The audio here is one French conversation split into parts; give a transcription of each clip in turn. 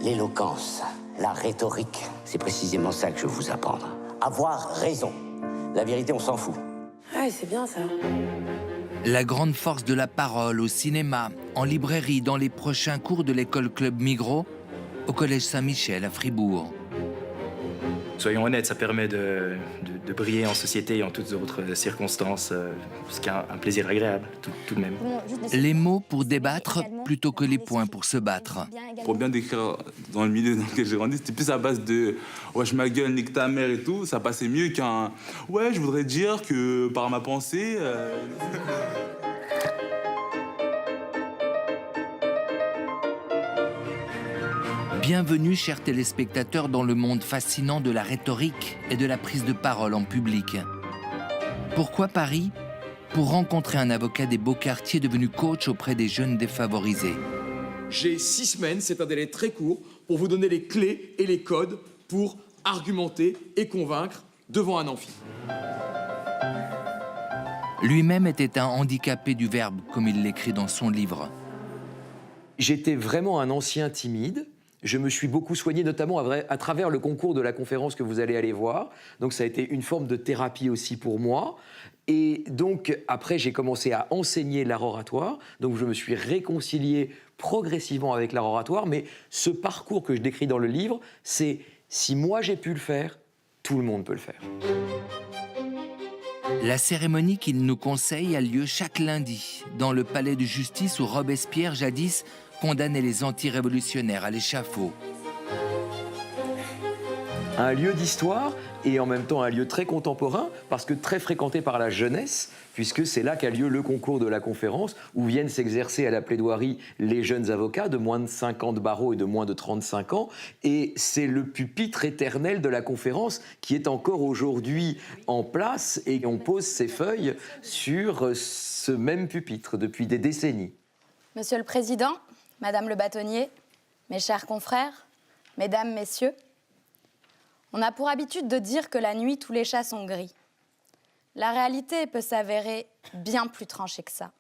L'éloquence, la rhétorique, c'est précisément ça que je veux vous apprendre. Avoir raison. La vérité, on s'en fout. Ouais, c'est bien ça. La grande force de la parole au cinéma, en librairie, dans les prochains cours de l'école Club Migros, au Collège Saint-Michel à Fribourg. Soyons honnêtes, ça permet de briller en société et en toutes autres circonstances, ce qui est un plaisir agréable, tout de même. Les mots pour débattre plutôt que les points pour se battre. Pour bien décrire dans le milieu dans lequel j'ai grandi, c'était plus à base de « ouais, je ma gueule, nique ta mère » et tout. Ça passait mieux qu'un « ouais, je voudrais dire que par ma pensée... Bienvenue, chers téléspectateurs, dans le monde fascinant de la rhétorique et de la prise de parole en public. Pourquoi Paris? Pour rencontrer un avocat des beaux quartiers devenu coach auprès des jeunes défavorisés. J'ai 6 semaines, c'est un délai très court, pour vous donner les clés et les codes pour argumenter et convaincre devant un amphi. Lui-même était un handicapé du verbe, comme il l'écrit dans son livre. J'étais vraiment un ancien timide. Je me suis beaucoup soigné, notamment à travers le concours de la conférence que vous allez aller voir. Donc ça a été une forme de thérapie aussi pour moi. Et donc après, j'ai commencé à enseigner l'art oratoire. Donc je me suis réconcilié progressivement avec l'art oratoire. Mais ce parcours que je décris dans le livre, c'est si moi j'ai pu le faire, tout le monde peut le faire. La cérémonie qu'il nous conseille a lieu chaque lundi, dans le palais de justice où Robespierre, jadis, condamnait les anti-révolutionnaires à l'échafaud. Un lieu d'histoire et en même temps un lieu très contemporain, parce que très fréquenté par la jeunesse, puisque c'est là qu'a lieu le concours de la conférence, où viennent s'exercer à la plaidoirie les jeunes avocats de moins de 50 barreaux et de moins de 35 ans. Et c'est le pupitre éternel de la conférence qui est encore aujourd'hui en place, et on pose ses feuilles sur ce même pupitre depuis des décennies. Monsieur le Président, Madame le bâtonnier, mes chers confrères, Mesdames, Messieurs, on a pour habitude de dire que la nuit, tous les chats sont gris. La réalité peut s'avérer bien plus tranchée que ça.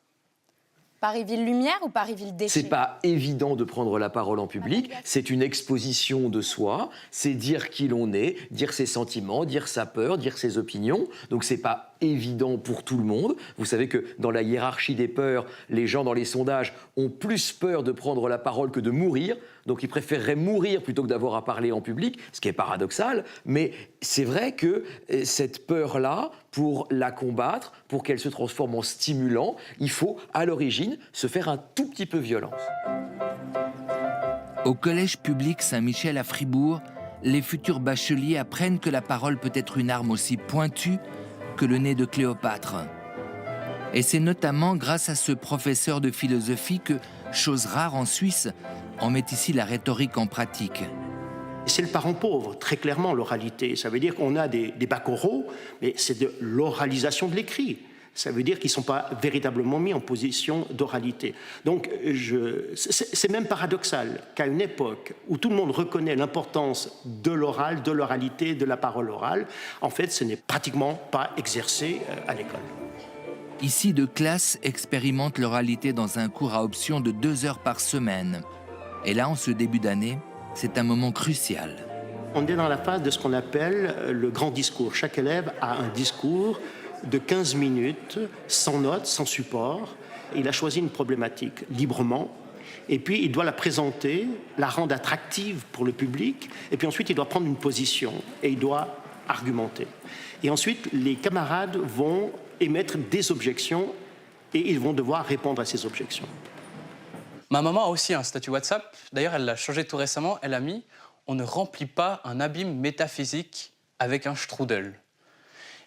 Paris-Ville-Lumière ou Paris-Ville-Déchet? C'est pas évident de prendre la parole en public, c'est une exposition de soi, c'est dire qui l'on est, dire ses sentiments, dire sa peur, dire ses opinions. Donc c'est pas évident pour tout le monde. Vous savez que dans la hiérarchie des peurs, les gens dans les sondages ont plus peur de prendre la parole que de mourir. Donc ils préféreraient mourir plutôt que d'avoir à parler en public, ce qui est paradoxal. Mais c'est vrai que cette peur-là, pour la combattre, pour qu'elle se transforme en stimulant, il faut, à l'origine, se faire un tout petit peu violence. Au collège public Saint-Michel à Fribourg, les futurs bacheliers apprennent que la parole peut être une arme aussi pointue que le nez de Cléopâtre. Et c'est notamment grâce à ce professeur de philosophie que, chose rare en Suisse, on met ici la rhétorique en pratique. C'est le parent pauvre, très clairement, l'oralité. Ça veut dire qu'on a des bacs oraux, mais c'est de l'oralisation de l'écrit. Ça veut dire qu'ils ne sont pas véritablement mis en position d'oralité. Donc, c'est même paradoxal qu'à une époque où tout le monde reconnaît l'importance de l'oral, de l'oralité, de la parole orale, en fait, ce n'est pratiquement pas exercé à l'école. Ici, deux classes expérimentent l'oralité dans un cours à option de 2 heures par semaine. Et là, en ce début d'année, c'est un moment crucial. On est dans la phase de ce qu'on appelle le grand discours. Chaque élève a un discours de 15 minutes, sans notes, sans support. Il a choisi une problématique librement, et puis il doit la présenter, la rendre attractive pour le public, et puis ensuite il doit prendre une position, et il doit argumenter. Et ensuite, les camarades vont émettre des objections, et ils vont devoir répondre à ces objections. Ma maman a aussi un statut WhatsApp. D'ailleurs, elle l'a changé tout récemment. Elle a mis « On ne remplit pas un abîme métaphysique avec un strudel ».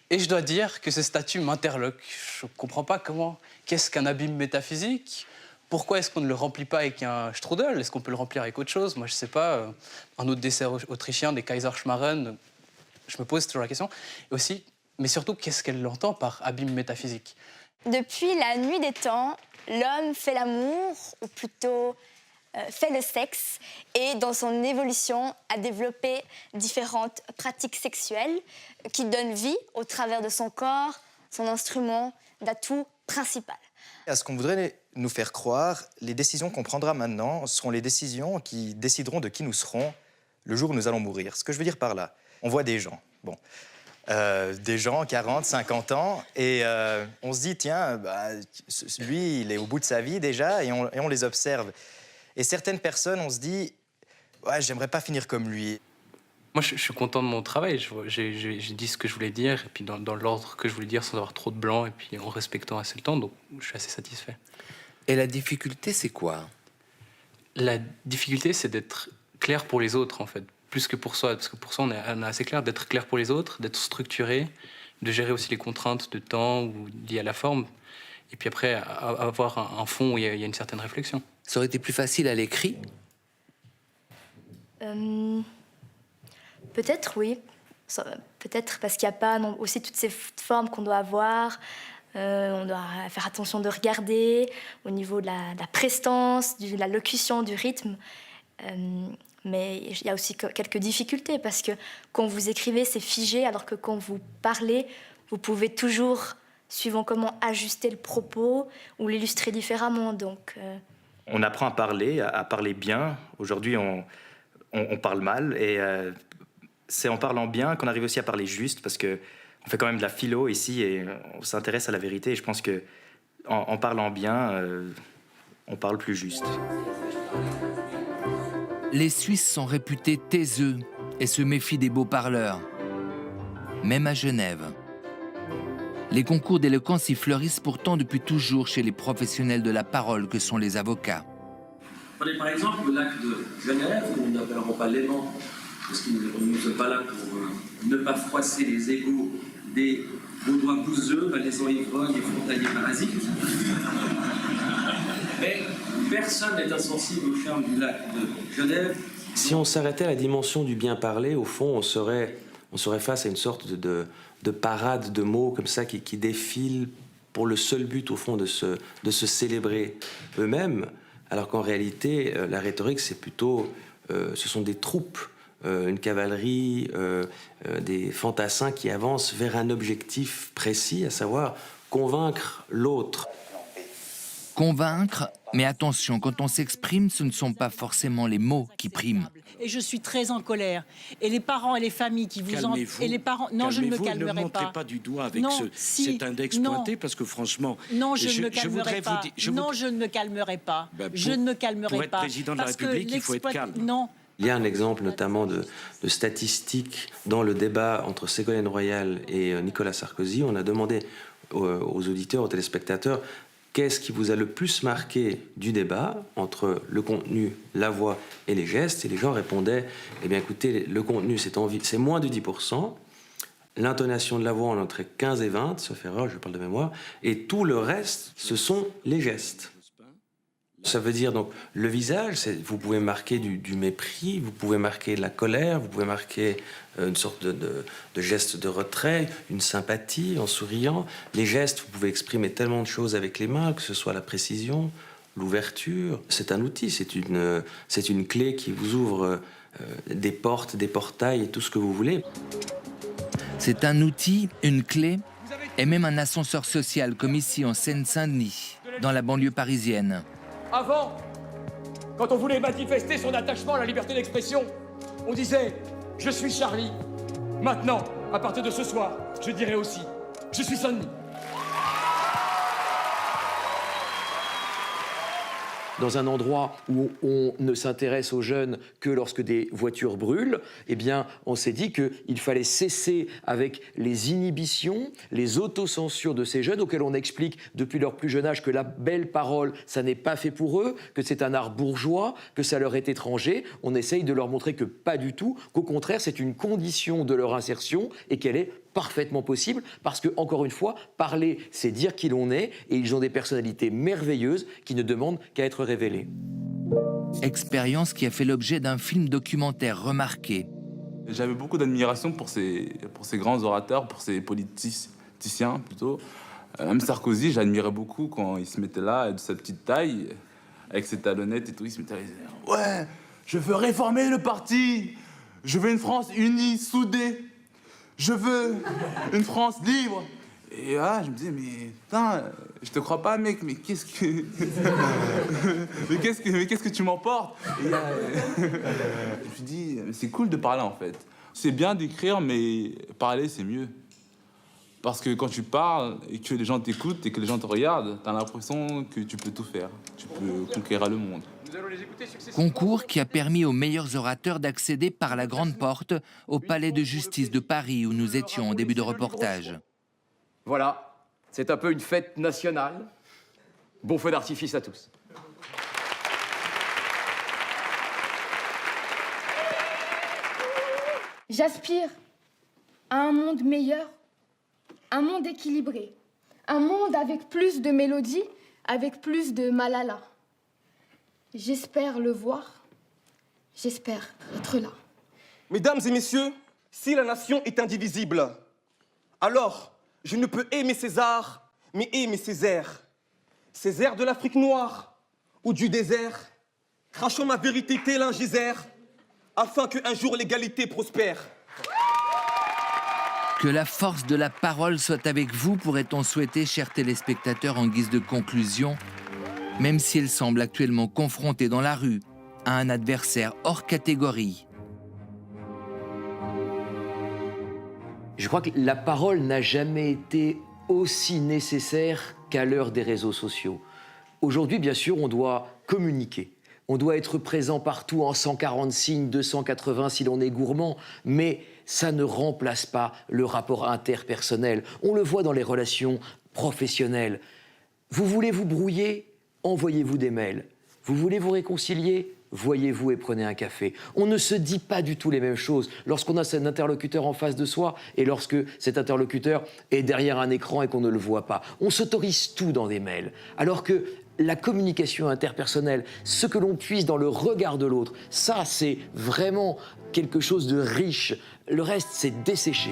Et je dois dire que ce statut m'interloque. Je ne comprends pas comment... Qu'est-ce qu'un abîme métaphysique? Pourquoi est-ce qu'on ne le remplit pas avec un strudel? Est-ce qu'on peut le remplir avec autre chose? Moi, je ne sais pas. Un autre dessert autrichien, des Kaiserschmarren. Je me pose toujours la question. Et aussi, mais surtout, qu'est-ce qu'elle entend par abîme métaphysique? Depuis la nuit des temps, l'homme fait l'amour, ou plutôt fait le sexe, et dans son évolution a développé différentes pratiques sexuelles qui donnent vie au travers de son corps, son instrument d'atout principal. Ce qu'on voudrait nous faire croire les décisions qu'on prendra maintenant seront les décisions qui décideront de qui nous serons le jour où nous allons mourir. Ce que je veux dire par là, on voit des gens, des gens 40, 50 ans, et on se dit, tiens, lui, il est au bout de sa vie déjà, et on les observe. Et certaines personnes, on se dit, ouais, j'aimerais pas finir comme lui. Moi, je suis content de mon travail. J'ai dit ce que je voulais dire, et puis dans l'ordre que je voulais dire, sans avoir trop de blanc, et puis en respectant assez le temps, donc je suis assez satisfait. Et la difficulté, c'est quoi? La difficulté, c'est d'être clair pour les autres, en fait, plus que pour soi. Parce que pour soi, on est assez clair d'être clair pour les autres, d'être structuré, de gérer aussi les contraintes de temps ou liées à la forme. Et puis après, avoir un fond où il y a une certaine réflexion. Ça aurait été plus facile à l'écrit? Peut-être, oui. Peut-être parce qu'il n'y a pas aussi toutes ces formes qu'on doit avoir. On doit faire attention de regarder au niveau de la prestance, de la locution, du rythme. Mais il y a aussi quelques difficultés parce que quand vous écrivez, c'est figé, alors que quand vous parlez, vous pouvez toujours, suivant comment ajuster le propos ou l'illustrer différemment. Donc, On apprend à parler bien. Aujourd'hui, on parle mal, et c'est en parlant bien qu'on arrive aussi à parler juste, parce que on fait quand même de la philo ici et on s'intéresse à la vérité. Et je pense que en parlant bien, on parle plus juste. Les Suisses sont réputés taiseux et se méfient des beaux parleurs, même à Genève. Les concours d'éloquence y fleurissent pourtant depuis toujours chez les professionnels de la parole que sont les avocats. Prenez par exemple le lac de Genève, où nous n'appellerons pas l'aimant, parce que nous ne sommes pas là pour ne pas froisser les égaux des Vaudois bouseux, valaisans ivrognes et frontaliers parasites. Mais personne n'est insensible au charme du lac de Genève. Si on s'arrêtait à la dimension du bien parler, au fond, on serait face à une sorte de parade de mots comme ça qui défilent pour le seul but, au fond, de se célébrer eux-mêmes, alors qu'en réalité, la rhétorique, c'est plutôt... ce sont des troupes, une cavalerie, des fantassins qui avancent vers un objectif précis, à savoir convaincre l'autre. Convaincre, mais attention, quand on s'exprime, ce ne sont pas forcément les mots qui priment. Et je suis très en colère. Et les parents et les familles qui vous en... Et les parents... Non, je ne me calmerai pas. Ne montrez pas du doigt avec non, cet index pointé, parce que franchement... Non, je ne me calmerai pas. Non, je ne me calmerai pas. Je ne me calmerai pas. Pour être président de la République, il faut être calme. Non. Il y a un exemple notamment de statistiques dans le débat entre Ségolène Royal et Nicolas Sarkozy. On a demandé aux auditeurs, aux téléspectateurs, qu'est-ce qui vous a le plus marqué du débat entre le contenu, la voix et les gestes? Et les gens répondaient, eh bien écoutez, le contenu c'est moins de 10%, l'intonation de la voix en entre 15 et 20, sauf erreur, je parle de mémoire, et tout le reste, ce sont les gestes. Ça veut dire donc le visage, vous pouvez marquer du mépris, vous pouvez marquer de la colère, vous pouvez marquer une sorte de geste de retrait, une sympathie en souriant. Les gestes, vous pouvez exprimer tellement de choses avec les mains, que ce soit la précision, l'ouverture. C'est un outil, c'est une clé qui vous ouvre des portes, des portails et tout ce que vous voulez. C'est un outil, une clé et même un ascenseur social, comme ici en Seine-Saint-Denis, dans la banlieue parisienne. Avant, quand on voulait manifester son attachement à la liberté d'expression, on disait « Je suis Charlie ». Maintenant, à partir de ce soir, je dirais aussi « Je suis Saint-Denis ». Dans un endroit où on ne s'intéresse aux jeunes que lorsque des voitures brûlent, eh bien, on s'est dit qu'il fallait cesser avec les inhibitions, les autocensures de ces jeunes auxquels on explique depuis leur plus jeune âge que la belle parole, ça n'est pas fait pour eux, que c'est un art bourgeois, que ça leur est étranger. On essaye de leur montrer que pas du tout, qu'au contraire, c'est une condition de leur insertion et qu'elle est parfaitement possible, parce que, encore une fois, parler, c'est dire qui l'on est, et ils ont des personnalités merveilleuses qui ne demandent qu'à être révélées. Expérience qui a fait l'objet d'un film documentaire remarqué. J'avais beaucoup d'admiration pour ces grands orateurs, pour ces politiciens plutôt. Même Sarkozy, j'admirais beaucoup quand il se mettait là, de sa petite taille, avec ses talonnettes et tout, il se mettait à dire « Ouais, je veux réformer le parti, je veux une France unie, soudée. Je veux une France libre. » Et là, je me disais, mais putain, je te crois pas, mec, mais qu'est-ce que. mais qu'est-ce que tu m'emportes? Et là, je me suis dit, c'est cool de parler en fait. C'est bien d'écrire, mais parler, c'est mieux. Parce que quand tu parles et que les gens t'écoutent et que les gens te regardent, t'as l'impression que tu peux tout faire. Tu peux conquérir le monde. Concours qui a permis aux meilleurs orateurs d'accéder par la grande porte au palais de justice de Paris où nous étions au début de reportage. Voilà, c'est un peu une fête nationale. Bon feu d'artifice à tous. J'aspire à un monde meilleur, un monde équilibré, un monde avec plus de mélodie, avec plus de Malala. J'espère le voir, j'espère être là. Mesdames et messieurs, si la nation est indivisible, alors je ne peux aimer César, mais aimer Césaire. Césaire de l'Afrique noire ou du désert, crachons ma vérité tel un geyser, afin qu'un jour l'égalité prospère. Que la force de la parole soit avec vous, pourrait-on souhaiter, chers téléspectateurs, en guise de conclusion, même si elle semble actuellement confrontée dans la rue à un adversaire hors catégorie. Je crois que la parole n'a jamais été aussi nécessaire qu'à l'heure des réseaux sociaux. Aujourd'hui, bien sûr, on doit communiquer. On doit être présent partout en 140 signes, 280 si l'on est gourmand, mais ça ne remplace pas le rapport interpersonnel. On le voit dans les relations professionnelles. Vous voulez vous brouiller? Envoyez-vous des mails. Vous voulez vous réconcilier? Voyez-vous et prenez un café. On ne se dit pas du tout les mêmes choses lorsqu'on a cet interlocuteur en face de soi et lorsque cet interlocuteur est derrière un écran et qu'on ne le voit pas. On s'autorise tout dans des mails. Alors que la communication interpersonnelle, ce que l'on puise dans le regard de l'autre, ça, c'est vraiment quelque chose de riche. Le reste, c'est desséché.